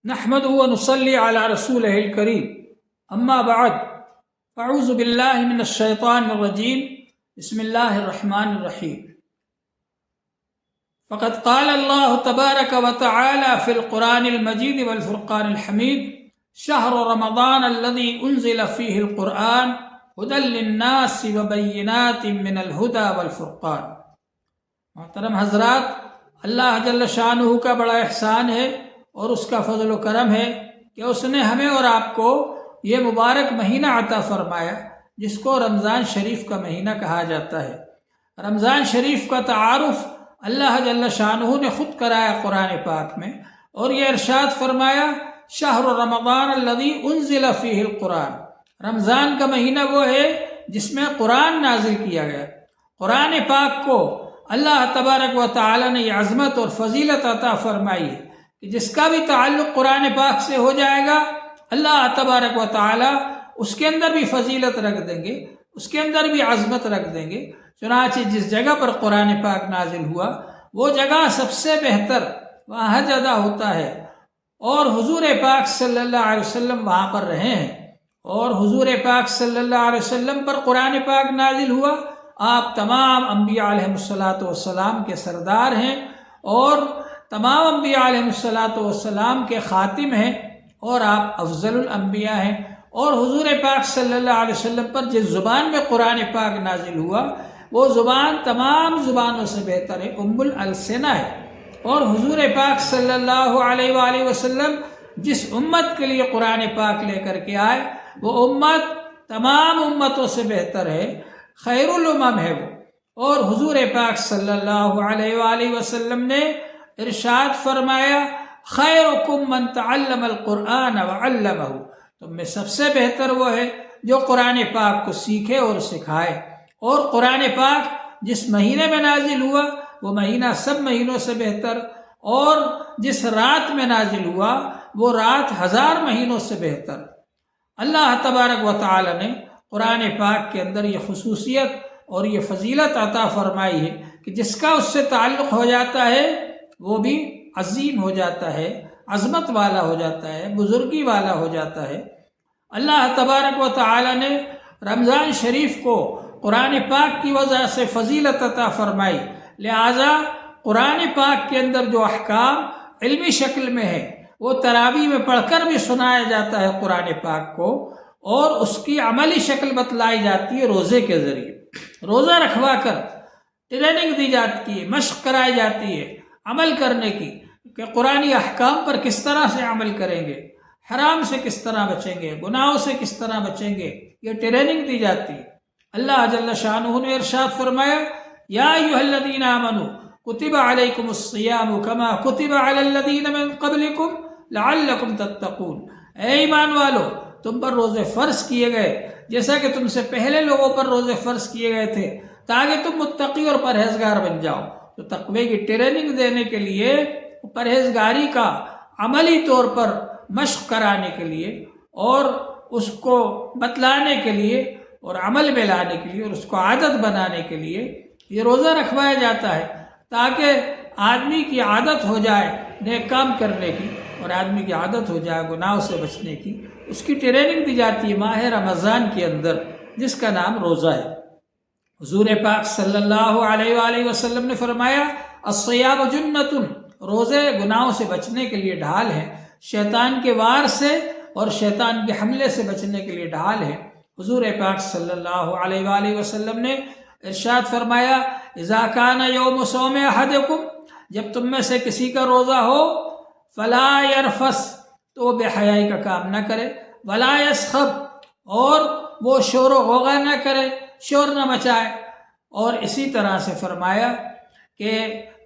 نحمده ونصلي على رسوله الكريم اما بعد فاعوذ بالله من الشيطان الرجيم بسم الله الرحمن الرحيم فقد قال الله تبارك وتعالى في القرآن المجيد والفرقان الحميد شهر رمضان الذي أنزل فيه القرآن هدى للناس وبينات من الهدى والفرقان۔ محترم حضرات، اللہ جل شانہ کا بڑا احسان ہے اور اس کا فضل و کرم ہے کہ اس نے ہمیں اور آپ کو یہ مبارک مہینہ عطا فرمایا جس کو رمضان شریف کا مہینہ کہا جاتا ہے۔ رمضان شریف کا تعارف اللہ جل شانہ نے خود کرایا قرآن پاک میں، اور یہ ارشاد فرمایا شہر رمضان الذی انزل فیہ القرآن، رمضان کا مہینہ وہ ہے جس میں قرآن نازل کیا گیا۔ قرآن پاک کو اللہ تبارک و تعالی نے یہ عظمت اور فضیلت عطا فرمائی ہے کہ جس کا بھی تعلق قرآن پاک سے ہو جائے گا اللہ تبارک و تعالی اس کے اندر بھی فضیلت رکھ دیں گے، اس کے اندر بھی عظمت رکھ دیں گے۔ چنانچہ جس جگہ پر قرآن پاک نازل ہوا وہ جگہ سب سے بہتر وہاں حج ادا ہوتا ہے، اور حضور پاک صلی اللہ علیہ وسلم وہاں پر رہے ہیں، اور حضور پاک صلی اللہ علیہ وسلم پر قرآن پاک نازل ہوا۔ آپ تمام انبیاء علیہ السلام کے سردار ہیں، اور تمام انبیاء علیہ السلام کے خاتم ہیں، اور آپ افضل الانبیاء ہیں۔ اور حضور پاک صلی اللہ علیہ وسلم پر جس زبان میں قرآن پاک نازل ہوا وہ زبان تمام زبانوں سے بہتر ہے، ام الالسنہ ہے۔ اور حضور پاک صلی اللہ علیہ وآلہ وسلم جس امت کے لیے قرآن پاک لے کر کے آئے وہ امت تمام امتوں سے بہتر ہے، خیر الامم ہے وہ۔ اور حضور پاک صلی اللہ علیہ وآلہ وسلم نے ارشاد فرمایا خیرکم من تعلم القرآن وعلمہ، تم میں سب سے بہتر وہ ہے جو قرآن پاک کو سیکھے اور سکھائے۔ اور قرآن پاک جس مہینے میں نازل ہوا وہ مہینہ سب مہینوں سے بہتر، اور جس رات میں نازل ہوا وہ رات 1000 مہینوں سے بہتر۔ اللہ تبارک و تعالی نے قرآن پاک کے اندر یہ خصوصیت اور یہ فضیلت عطا فرمائی ہے کہ جس کا اس سے تعلق ہو جاتا ہے وہ بھی عظیم ہو جاتا ہے، عظمت والا ہو جاتا ہے، بزرگی والا ہو جاتا ہے۔ اللہ تبارک و تعالی نے رمضان شریف کو قرآن پاک کی وجہ سے فضیلت عطا فرمائی، لہٰذا قرآن پاک کے اندر جو احکام علمی شکل میں ہے وہ تراویح میں پڑھ کر بھی سنایا جاتا ہے قرآن پاک کو، اور اس کی عملی شکل بتلائی جاتی ہے روزے کے ذریعے۔ روزہ رکھوا کر ٹریننگ دی جاتی ہے، مشق کرائی جاتی ہے عمل کرنے کی کہ قرآنی احکام پر کس طرح سے عمل کریں گے، حرام سے کس طرح بچیں گے، گناہوں سے کس طرح بچیں گے، یہ ٹریننگ دی جاتی ہے۔ اللہ جل شانہ نے ارشاد فرمایا یا ایھا الذین آمنوا کتب علیکم الصیام کما کتب علی الذین من قبلکم لعلکم تتقون، اے ایمان والو تم پر روزے فرض کیے گئے جیسا کہ تم سے پہلے لوگوں پر روزے فرض کیے گئے تھے تاکہ تم متقی اور پرہیزگار بن جاؤ۔ تو تقوی کی ٹریننگ دینے کے لیے، پرہیزگاری کا عملی طور پر مشق کرانے کے لیے، اور اس کو بتلانے کے لیے اور عمل میں لانے کے لیے اور اس کو عادت بنانے کے لیے یہ روزہ رکھوایا جاتا ہے تاکہ آدمی کی عادت ہو جائے نیک کام کرنے کی، اور آدمی کی عادت ہو جائے گناہوں سے بچنے کی۔ اس کی ٹریننگ دی جاتی ہے ماہ رمضان کے اندر جس کا نام روزہ ہے۔ حضور پاک صلی اللہ علیہ وآلہ وسلم نے فرمایا الصیام جنۃ، روزے گناہوں سے بچنے کے لیے ڈھال ہے، شیطان کے وار سے اور شیطان کے حملے سے بچنے کے لیے ڈھال ہے۔ حضور پاک صلی اللہ علیہ وآلہ وسلم نے ارشاد فرمایا اذا کان یوم صوم احدکم، جب تم میں سے کسی کا روزہ ہو فلا یرفث، تو وہ بے حیائی کا کام نہ کرے، ولا یسخب، اور وہ شور و غوغا نہ کرے، شور نہ مچائے، اور اسی طرح سے فرمایا کہ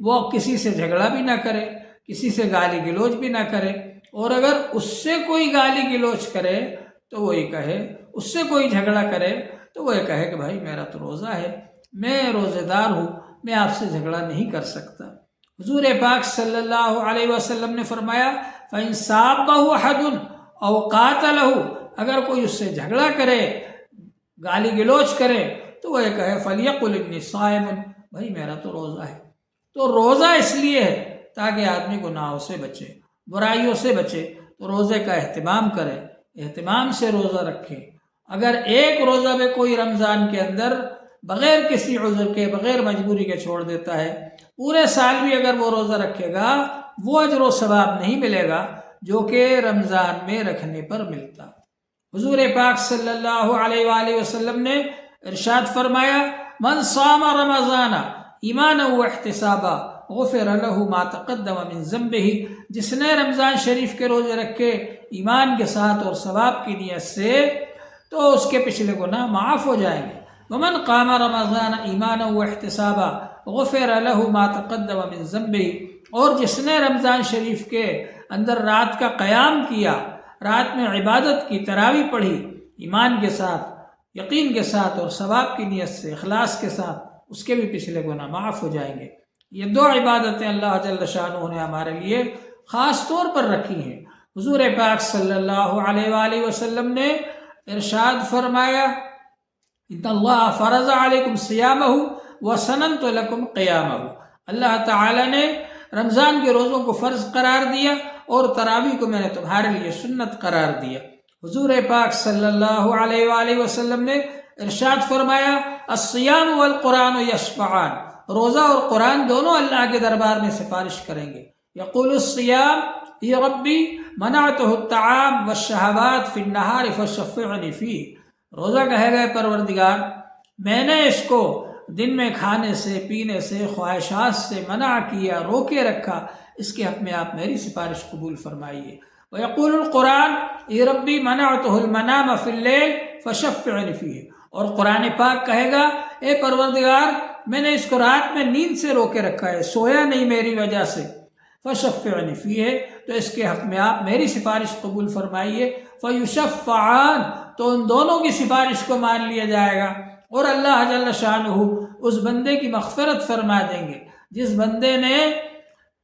وہ کسی سے جھگڑا بھی نہ کرے، کسی سے گالی گلوچ بھی نہ کرے، اور اگر اس سے کوئی گالی گلوچ کرے تو وہ یہ کہے، اس سے کوئی جھگڑا کرے تو وہ یہ کہے کہ بھائی میرا تو روزہ ہے، میں روزے دار ہوں، میں آپ سے جھگڑا نہیں کر سکتا۔ حضور پاک صلی اللہ علیہ وسلم نے فرمایا فَإِن سَابَّهُ أَحَدٌ أَوْ قَاتَلَهُ، اگر کوئی اس سے جھگڑا کرے، گالی گلوچ کرے تو وہ یہ کہے فَلْيَقُلْ إِنِّي صَائِمٌ، بھائی میرا تو روزہ ہے۔ تو روزہ اس لیے ہے تاکہ آدمی گناہوں سے بچے، برائیوں سے بچے۔ تو روزے کا اہتمام کریں، اہتمام سے روزہ رکھیں۔ اگر ایک روزہ میں کوئی رمضان کے اندر بغیر کسی عذر کے، بغیر مجبوری کے چھوڑ دیتا ہے، پورے سال بھی اگر وہ روزہ رکھے گا وہ اجر و ثواب نہیں ملے گا جو کہ رمضان میں رکھنے پر ملتا۔ حضور پاک صلی اللہ علیہ وآلہ وسلم نے ارشاد فرمایا، من صام رمضان ایمانا واحتسابا غفر له ما تقدم من ذنبہ، جس نے رمضان شریف کے روزے رکھے ایمان کے ساتھ اور ثواب کی نیت سے تو اس کے پچھلے گناہ معاف ہو جائیں گے۔ ومن قام رمضان ایمانا واحتسابا غفر له ما تقدم من ذنبہ، اور جس نے رمضان شریف کے اندر رات کا قیام کیا، رات میں عبادت کی، تراویح پڑھی ایمان کے ساتھ، یقین کے ساتھ اور ثواب کی نیت سے، اخلاص کے ساتھ، اس کے بھی پچھلے گناہ معاف ہو جائیں گے۔ یہ دو عبادتیں اللہ جل شانہ نے ہمارے لیے خاص طور پر رکھی ہیں۔ حضور پاک صلی اللہ علیہ وآلہ وسلم نے ارشاد فرمایا، ان اللہ فرض علیکم صیامہ وسننت لکم قیامہ، اللہ تعالی نے رمضان کے روزوں کو فرض قرار دیا اور تراویح کو میں نے تمہارے لیے سنت قرار دیا۔ حضور پاک صلی اللہ علیہ وآلہ وسلم نے ارشاد فرمایا، الصیام والقرآن یشفعان، روزہ اور قرآن دونوں اللہ کے دربار میں سفارش کریں گے۔ یقول الصیام یا ربی منعتہ الطعام والشہوات فی النہار فشفعنی فیہ، روزہ کہے گئے پروردگار میں نے اس کو دن میں کھانے سے، پینے سے، خواہشات سے منع کیا، روکے رکھا، اس کے حق میں آپ میری سفارش قبول فرمائیے۔ وَيَقُولُ الْقُرْآنُ اِي رَبِّي مَنَعْتُهُ الْمَنَامَ فِي اللَّيْلِ فَشَفِّعْنِ فِيهِ، اور قرآن پاک کہے گا اے پروردگار میں نے اس کو رات میں نیند سے روکے رکھا ہے، سویا نہیں میری وجہ سے، فَشَفِّعْنِ فِيهِ، تو اس کے حق میں آپ میری سفارش قبول فرمائیے۔ فَيُشَفَّعَانِ، تو ان دونوں کی سفارش کو مان لیا جائے گا اور اللہ جل شانہ اس بندے کی مغفرت فرما دیں گے جس بندے نے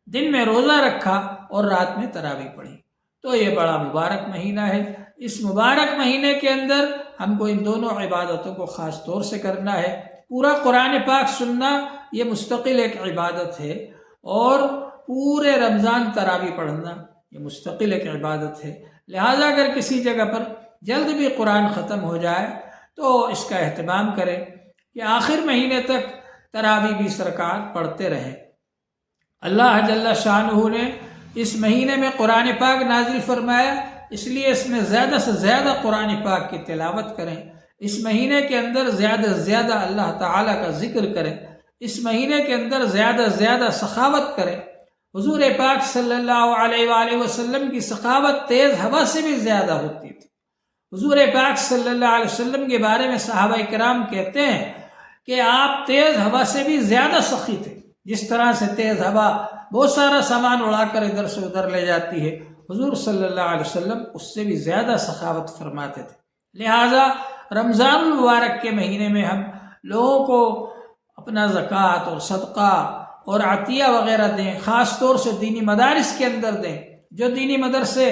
دن میں روزہ رکھا اور رات میں تراویح پڑھی۔ تو یہ بڑا مبارک مہینہ ہے، اس مبارک مہینے کے اندر ہم کو ان دونوں عبادتوں کو خاص طور سے کرنا ہے۔ پورا قرآن پاک سننا یہ مستقل ایک عبادت ہے، اور پورے رمضان تراویح پڑھنا یہ مستقل ایک عبادت ہے۔ لہٰذا اگر کسی جگہ پر جلد بھی قرآن ختم ہو جائے تو اس کا اہتمام کریں کہ آخر مہینے تک تراویح 20 رکعات پڑھتے رہیں۔ اللہ جل شانہ نے اس مہینے میں قرآن پاک نازل فرمایا، اس لیے اس میں زیادہ سے زیادہ قرآن پاک کی تلاوت کریں، اس مہینے کے اندر زیادہ سے زیادہ اللہ تعالیٰ کا ذکر کریں، اس مہینے کے اندر زیادہ سے زیادہ سخاوت کریں۔ حضور پاک صلی اللہ علیہ وآلہ وسلم کی سخاوت تیز ہوا سے بھی زیادہ ہوتی تھی۔ حضور پاک صلی اللہ علیہ وسلم کے بارے میں صحابہ کرام کہتے ہیں کہ آپ تیز ہوا سے بھی زیادہ سخی تھے۔ جس طرح سے تیز ہوا بہت سارا سامان اڑا کر ادھر سے ادھر لے جاتی ہے، حضور صلی اللہ علیہ وسلم اس سے بھی زیادہ سخاوت فرماتے تھے۔ لہٰذا رمضان المبارک کے مہینے میں ہم لوگوں کو اپنا زکوٰۃ اور صدقہ اور عطیہ وغیرہ دیں، خاص طور سے دینی مدارس کے اندر دیں۔ جو دینی مدرسے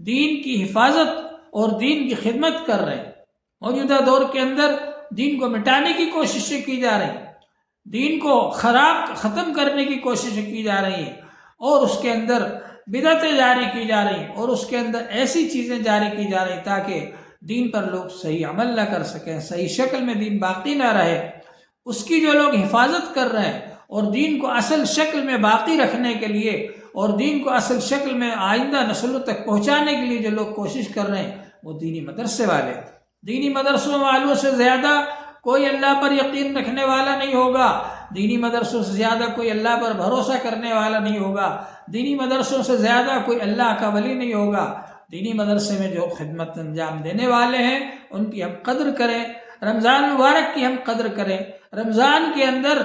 دین کی حفاظت اور دین کی خدمت کر رہے ہیں، موجودہ دور کے اندر دین کو مٹانے کی کوششیں کی جا رہی ہیں، دین کو ختم کرنے کی کوششیں کی جا رہی ہیں، اور اس کے اندر بدعتیں جاری کی جا رہی ہیں، اور اس کے اندر ایسی چیزیں جاری کی جا رہی ہیں تاکہ دین پر لوگ صحیح عمل نہ کر سکیں، صحیح شکل میں دین باقی نہ رہے۔ اس کی جو لوگ حفاظت کر رہے ہیں اور دین کو اصل شکل میں باقی رکھنے کے لیے اور دین کو اصل شکل میں آئندہ نسلوں تک پہنچانے کے لیے جو لوگ کوشش کر رہے ہیں وہ دینی مدرسے والے۔ دینی مدرسوں والوں سے زیادہ کوئی اللہ پر یقین رکھنے والا نہیں ہوگا، دینی مدرسوں سے زیادہ کوئی اللہ پر بھروسہ کرنے والا نہیں ہوگا، دینی مدرسوں سے زیادہ کوئی اللہ کا ولی نہیں ہوگا۔ دینی مدرسے میں جو خدمت انجام دینے والے ہیں ان کی ہم قدر کریں، رمضان مبارک کی ہم قدر کریں۔ رمضان کے اندر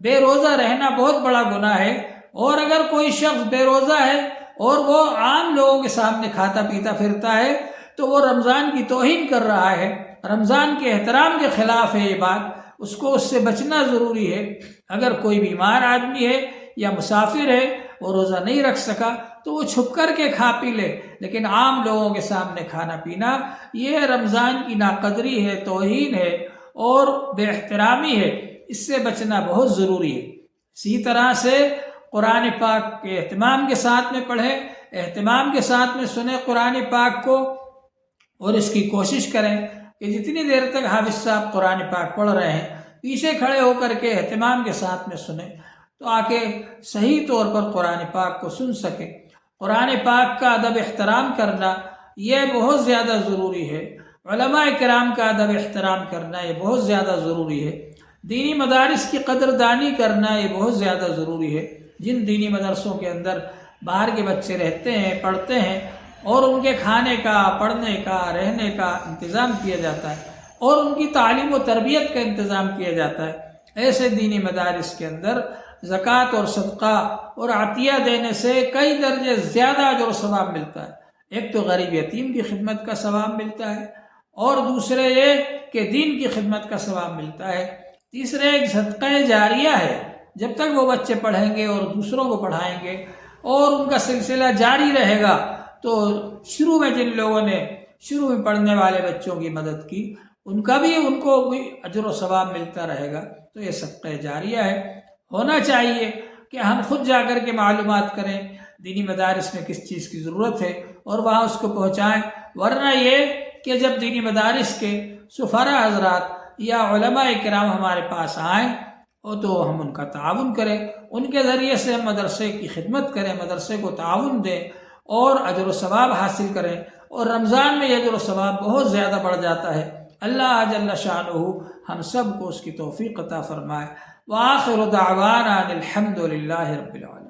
بے روزہ رہنا بہت بڑا گناہ ہے، اور اگر کوئی شخص بے روزہ ہے اور وہ عام لوگوں کے سامنے کھاتا پیتا پھرتا ہے تو وہ رمضان کی توہین کر رہا ہے، رمضان کے احترام کے خلاف ہے یہ بات، اس کو اس سے بچنا ضروری ہے۔ اگر کوئی بیمار آدمی ہے یا مسافر ہے، وہ روزہ نہیں رکھ سکا تو وہ چھپ کر کے کھا پی لے، لیکن عام لوگوں کے سامنے کھانا پینا یہ رمضان کی ناقدری ہے، توہین ہے اور بے احترامی ہے، اس سے بچنا بہت ضروری ہے۔ اسی طرح سے قرآن پاک کے اہتمام کے ساتھ میں پڑھیں، اہتمام کے ساتھ میں سنیں قرآن پاک کو، اور اس کی کوشش کریں کہ جتنی دیر تک حافظ صاحب قرآن پاک پڑھ رہے ہیں پیچھے کھڑے ہو کر کے اہتمام کے ساتھ میں سنیں، تو آکے صحیح طور پر قرآن پاک کو سن سکیں۔ قرآن پاک کا ادب احترام کرنا یہ بہت زیادہ ضروری ہے، علماء کرام کا ادب احترام کرنا یہ بہت زیادہ ضروری ہے، دینی مدارس کی قدردانی کرنا یہ بہت زیادہ ضروری ہے۔ جن دینی مدرسوں کے اندر باہر کے بچے رہتے ہیں، پڑھتے ہیں، اور ان کے کھانے کا، پڑھنے کا، رہنے کا انتظام کیا جاتا ہے، اور ان کی تعلیم و تربیت کا انتظام کیا جاتا ہے، ایسے دینی مدارس کے اندر زکوٰۃ اور صدقہ اور عطیہ دینے سے کئی درجے زیادہ اجر و ثواب ملتا ہے۔ ایک تو غریب یتیم کی خدمت کا ثواب ملتا ہے، اور دوسرے یہ کہ دین کی خدمت کا ثواب ملتا ہے، تیسرے ایک صدقہ جاریہ ہے، جب تک وہ بچے پڑھیں گے اور دوسروں کو پڑھائیں گے اور ان کا سلسلہ جاری رہے گا، تو شروع میں جن لوگوں نے شروع میں پڑھنے والے بچوں کی مدد کی ان کو بھی اجر و ثواب ملتا رہے گا۔ تو یہ صدقہ جاریہ ہے۔ ہونا چاہیے کہ ہم خود جا کر کے معلومات کریں دینی مدارس میں کس چیز کی ضرورت ہے اور وہاں اس کو پہنچائیں، ورنہ یہ کہ جب دینی مدارس کے سفراء حضرات یا علماء کرام ہمارے پاس آئیں تو ہم ان کا تعاون کریں، ان کے ذریعے سے ہم مدرسے کی خدمت کریں، مدرسے کو تعاون دیں اور اجر و ثواب حاصل کریں، اور رمضان میں یہ اجر و ثواب بہت زیادہ بڑھ جاتا ہے۔ اللہ جل شانہ ہم سب کو اس کی توفیق عطا فرمائے۔ وآخر دعوانا الحمد للہ رب العالمین۔